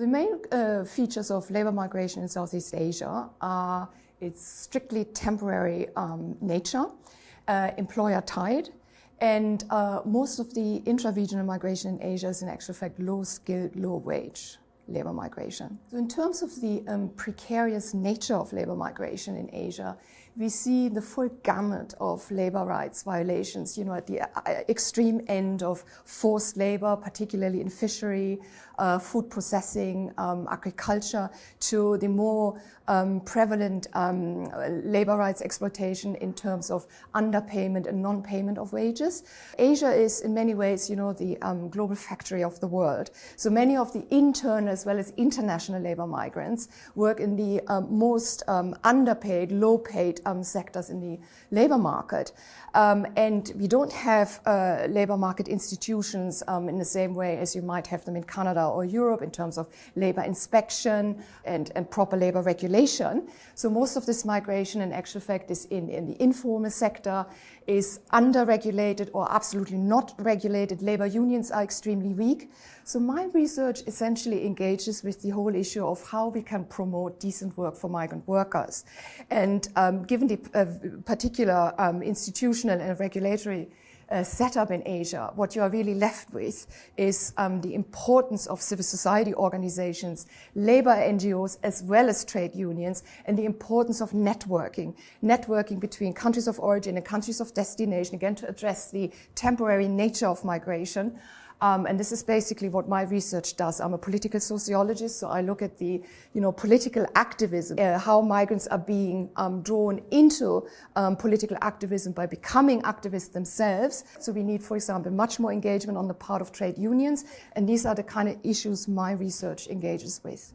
The main features of labor migration in Southeast Asia are its strictly temporary nature, employer-tied, and most of the intra-regional migration in Asia is in actual fact low-skilled, low-wage labor migration. So in terms of the precarious nature of labor migration in Asia, we see the full gamut of labor rights violations, at the extreme end of forced labor, particularly in fishery, food processing, agriculture, to the more prevalent labor rights exploitation in terms of underpayment and non-payment of wages. Asia is in many ways, the global factory of the world. So many of the internal as well as international labor migrants work in the most underpaid, low-paid sectors in the labor market. And we don't have labor market institutions in the same way as you might have them in Canada or Europe in terms of labor inspection and proper labor regulation. So most of this migration in actual fact is in the informal sector, is under-regulated or absolutely not regulated. Labor unions are extremely weak. So my research essentially engages with the whole issue of how we can promote decent work for migrant workers. And given the particular institutional and regulatory setup in Asia, what you are really left with is the importance of civil society organizations, labor NGOs, as well as trade unions, and the importance of networking between countries of origin and countries of destination, again, to address the temporary nature of migration. And this is basically what my research does. I'm a political sociologist, so I look at the, political activism, how migrants are being drawn into political activism by becoming activists themselves. So we need, for example, much more engagement on the part of trade unions, and these are the kind of issues my research engages with.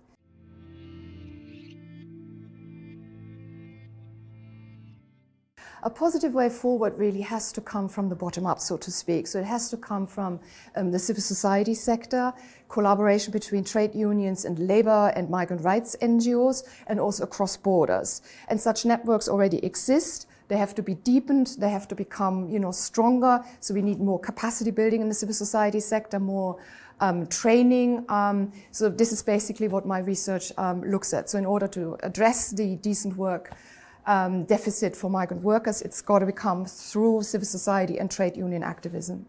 A positive way forward really has to come from the bottom up, so to speak. So it has to come from the civil society sector, collaboration between trade unions and labor and migrant rights NGOs, and also across borders. And such networks already exist. They have to be deepened, they have to become, stronger. So we need more capacity building in the civil society sector, more training. So this is basically what my research looks at. So in order to address the decent work deficit for migrant workers, it's got to become through civil society and trade union activism.